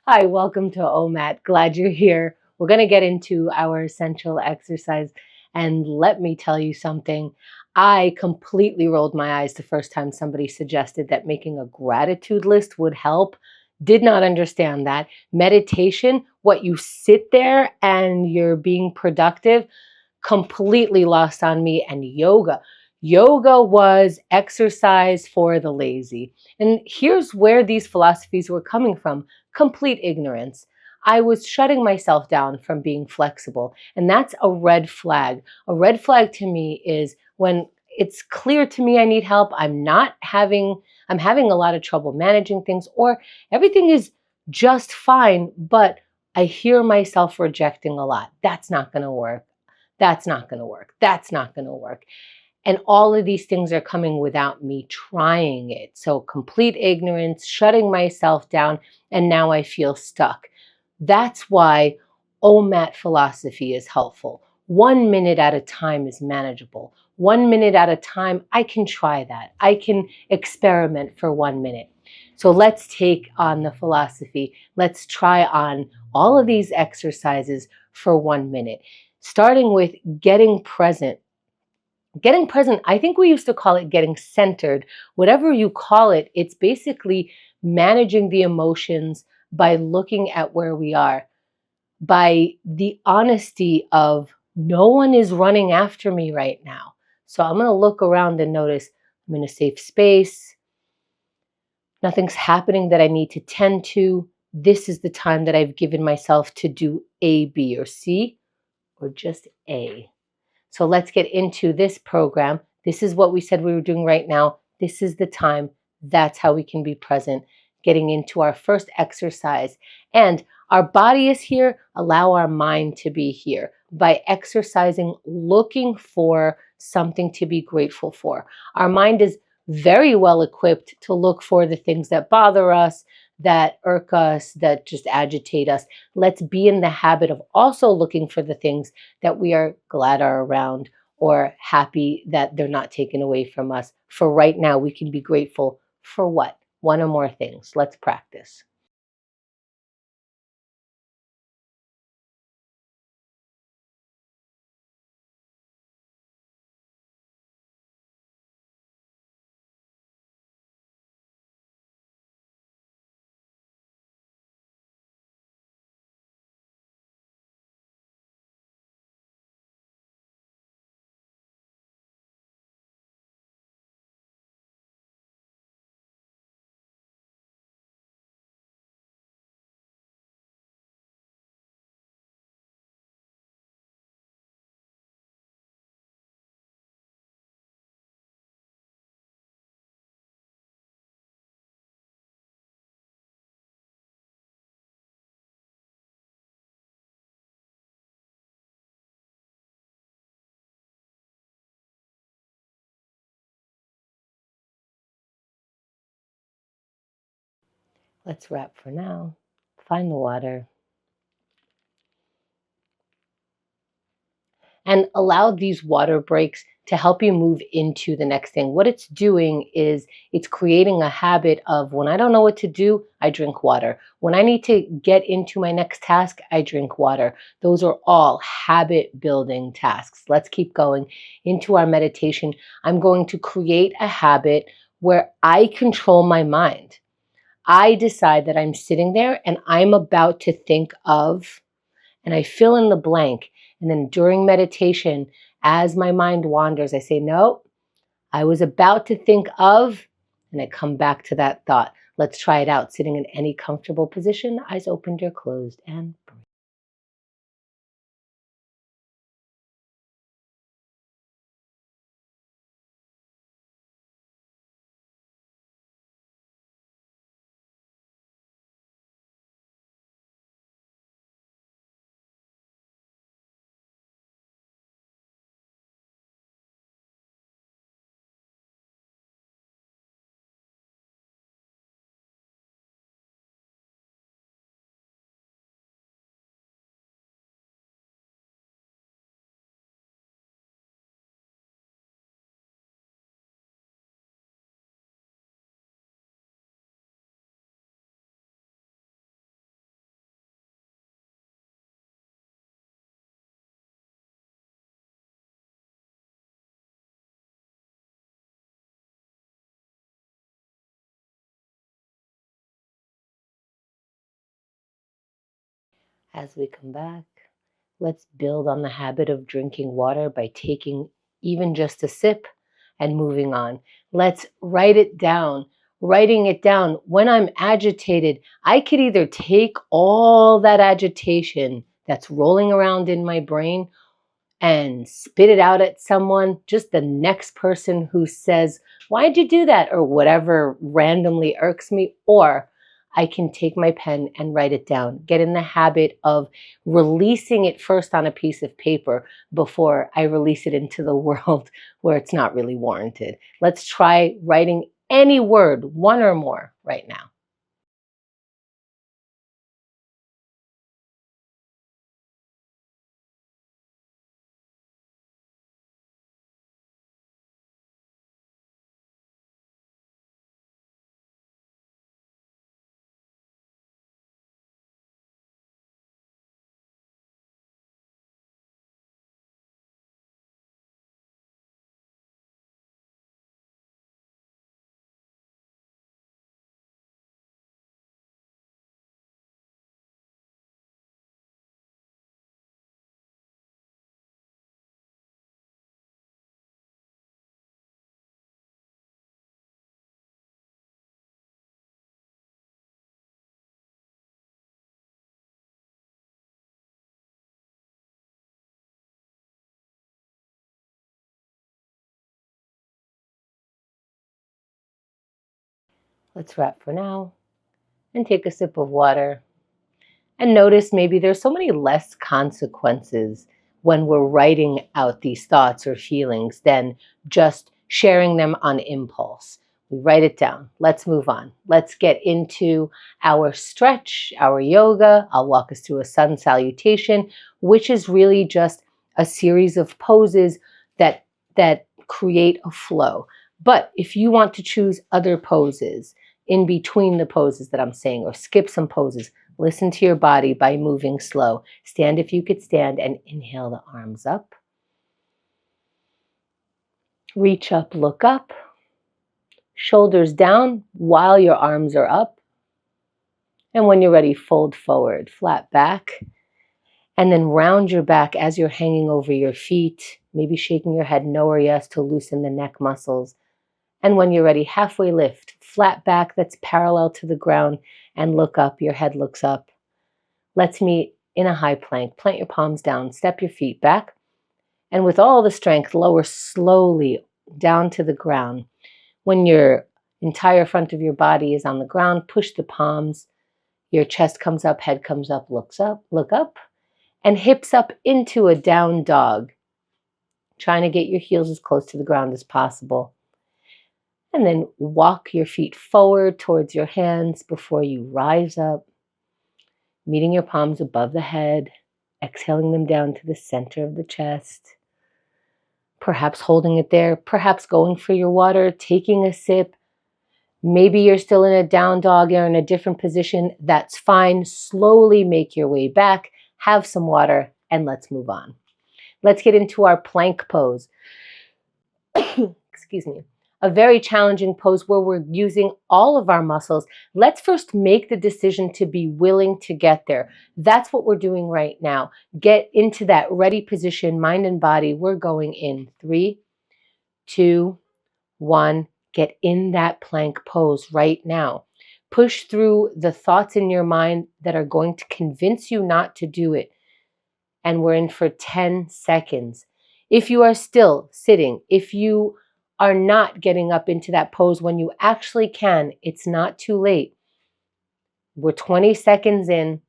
Hi, welcome to OMAT. Glad you're here. We're going to get into our essential exercise. And let me tell you something. I completely rolled my eyes the first time somebody suggested that making a gratitude list would help. Did not understand that. Meditation, what you sit there and you're being productive, completely lost on me. And yoga. Yoga was exercise for the lazy. And here's where these philosophies were coming from: complete ignorance. I was shutting myself down from being flexible. And that's a red flag. A red flag to me is when it's clear to me I need help. I'm having a lot of trouble managing things, or everything is just fine, but I hear myself rejecting a lot. That's not going to work. That's not going to work. That's not going to work. And all of these things are coming without me trying it. So complete ignorance, shutting myself down, and now I feel stuck. That's why OMAT philosophy is helpful. 1 minute at a time is manageable. 1 minute at a time, I can try that. I can experiment for 1 minute. So let's take on the philosophy. Let's try on all of these exercises for 1 minute, starting with getting present. Getting present, I think we used to call it getting centered. Whatever you call it, it's basically managing the emotions by looking at where we are, by the honesty of no one is running after me right now. So I'm going to look around and notice I'm in a safe space. Nothing's happening that I need to tend to. This is the time that I've given myself to do A, B, or C, or just A. So let's get into this program. This is what we said we were doing right now. This is the time. That's how we can be present. Getting into our first exercise. And our body is here. Allow our mind to be here by exercising, looking for something to be grateful for. Our mind is very well equipped to look for the things that bother us, that irk us, that just agitate us. Let's be in the habit of also looking for the things that we are glad are around, or happy that they're not taken away from us. For right now, we can be grateful for what? One or more things. Let's practice. Let's wrap for now. Find the water. And allow these water breaks to help you move into the next thing. What it's doing is it's creating a habit of when I don't know what to do, I drink water. When I need to get into my next task, I drink water. Those are all habit building tasks. Let's keep going into our meditation. I'm going to create a habit where I control my mind. I decide that I'm sitting there and I'm about to think of, and I fill in the blank. And then during meditation, as my mind wanders, I say, no, I was about to think of, and I come back to that thought. Let's try it out. Sitting in any comfortable position, eyes opened or closed, and breathe. As we come back, let's build on the habit of drinking water by taking even just a sip and moving on. Let's write it down. Writing it down. When I'm agitated, I could either take all that agitation that's rolling around in my brain and spit it out at someone, just the next person who says, "Why'd you do that?" or whatever randomly irks me, or I can take my pen and write it down. Get in the habit of releasing it first on a piece of paper before I release it into the world where it's not really warranted. Let's try writing any word, one or more, right now. Let's wrap for now and take a sip of water. And notice maybe there's so many less consequences when we're writing out these thoughts or feelings than just sharing them on impulse. We write it down. Let's move on. Let's get into our stretch, our yoga. I'll walk us through a sun salutation, which is really just a series of poses that create a flow. But if you want to choose other poses in between the poses that I'm saying, or skip some poses, listen to your body by moving slow. Stand if you could stand and inhale the arms up. Reach up, look up. Shoulders down while your arms are up. And when you're ready, fold forward, flat back. And then round your back as you're hanging over your feet, maybe shaking your head no or yes to loosen the neck muscles. And when you're ready, halfway lift, flat back that's parallel to the ground, and look up, your head looks up. Let's meet in a high plank. Plant your palms down, step your feet back, and with all the strength, lower slowly down to the ground. When your entire front of your body is on the ground, push the palms. Your chest comes up, head comes up, look up, and hips up into a down dog. Trying to get your heels as close to the ground as possible. And then walk your feet forward towards your hands before you rise up, meeting your palms above the head, exhaling them down to the center of the chest. Perhaps holding it there, perhaps going for your water, taking a sip. Maybe you're still in a down dog or in a different position. That's fine. Slowly make your way back, have some water, and let's move on. Let's get into our plank pose. Excuse me. A very challenging pose where we're using all of our muscles. Let's first make the decision to be willing to get there. That's what we're doing right now. Get into that ready position, mind and body. We're going in 3, 2, 1. Get in that plank pose right now. Push through the thoughts in your mind that are going to convince you not to do it. And we're in for 10 seconds. If you are still sitting, if you are not getting up into that pose when you actually can, it's not too late. We're 20 seconds in.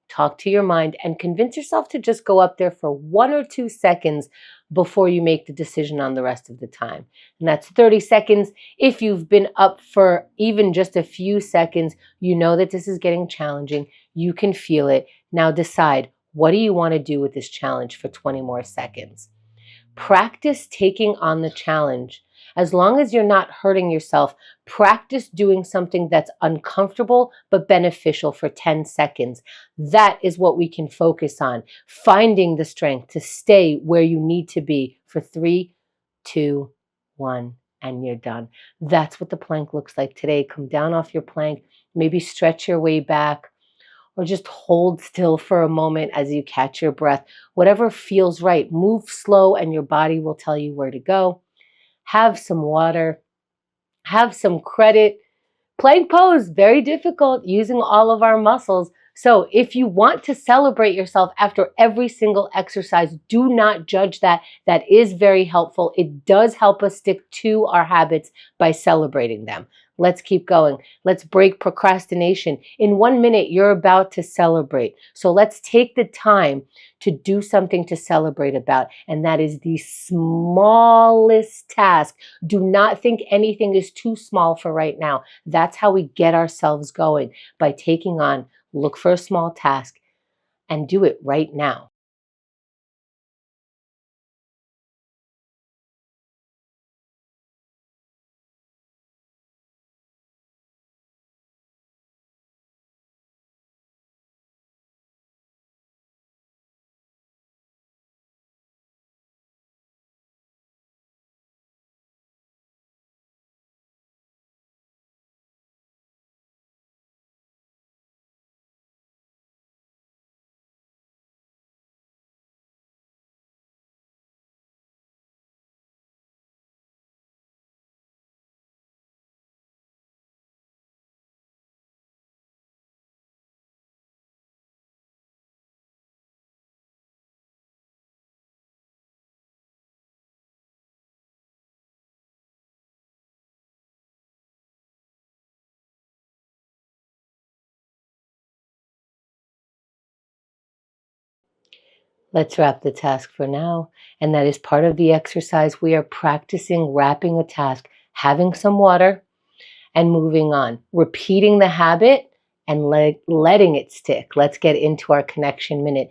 Talk to your mind and convince yourself to just go up there for 1 or 2 seconds before you make the decision on the rest of the time. And that's 30 seconds. If you've been up for even just a few seconds, you know that this is getting challenging. You can feel it. Now decide, what do you want to do with this challenge for 20 more seconds? Practice taking on the challenge. As long as you're not hurting yourself, practice doing something that's uncomfortable but beneficial for 10 seconds. That is what we can focus on. Finding the strength to stay where you need to be for 3, 2, 1, and you're done. That's what the plank looks like today. Come down off your plank, maybe stretch your way back. or just hold still for a moment as you catch your breath. Whatever feels right. Move slow and your body will tell you where to go. Have some water. Have some credit. Plank pose, very difficult, using all of our muscles. So if you want to celebrate yourself after every single exercise, do not judge that. That is very helpful. It does help us stick to our habits by celebrating them. Let's keep going. Let's break procrastination. In 1 minute, you're about to celebrate. So let's take the time to do something to celebrate about, and that is the smallest task. Do not think anything is too small for right now. That's how we get ourselves going, by taking on, look for a small task and do it right now. Let's wrap the task for now. And that is part of the exercise. We are practicing wrapping a task, having some water, and moving on, repeating the habit and letting it stick. Let's get into our connection minute.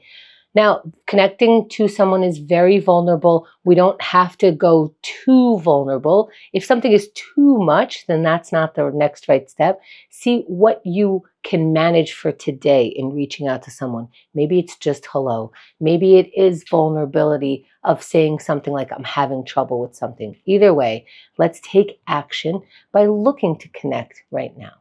Now, connecting to someone is very vulnerable. We don't have to go too vulnerable. If something is too much, then that's not the next right step. See what you can manage for today in reaching out to someone. Maybe it's just hello. Maybe it is vulnerability of saying something like, I'm having trouble with something. Either way, let's take action by looking to connect right now.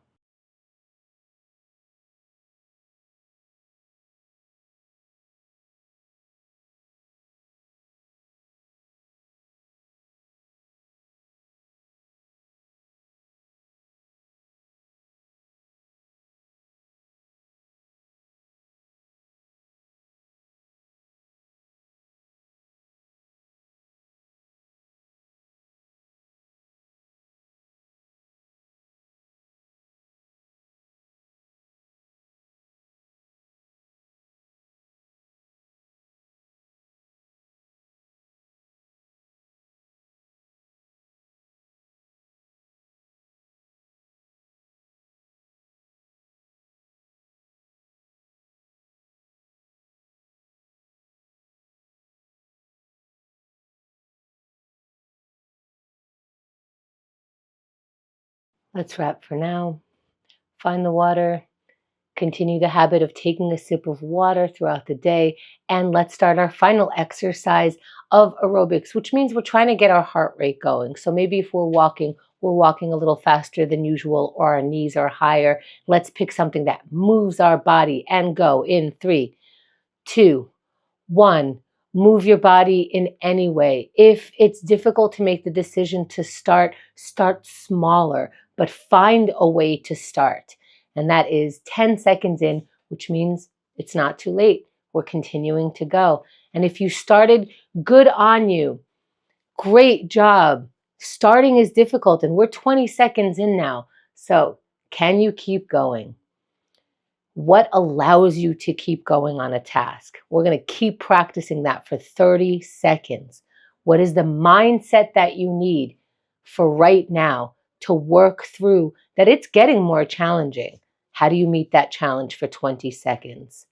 Let's wrap for now. Find the water. Continue the habit of taking a sip of water throughout the day. And let's start our final exercise of aerobics, which means we're trying to get our heart rate going. So maybe if we're walking a little faster than usual, or our knees are higher. Let's pick something that moves our body and go in 3, 2, 1, move your body in any way. If it's difficult to make the decision to start, start smaller, but find a way to start. And that is 10 seconds in, which means it's not too late. We're continuing to go. And if you started, good on you. Great job. Starting is difficult, and we're 20 seconds in now. So can you keep going? What allows you to keep going on a task? We're going to keep practicing that for 30 seconds. What is the mindset that you need for right now to work through that it's getting more challenging? How do you meet that challenge for 20 seconds?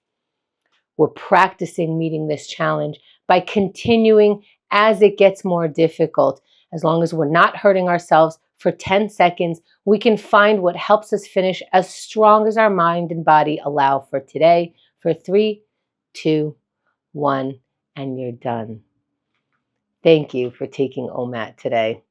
We're practicing meeting this challenge by continuing as it gets more difficult. As long as we're not hurting ourselves for 10 seconds, we can find what helps us finish as strong as our mind and body allow for today. For 3, 2, 1, and you're done. Thank you for taking OMAT today.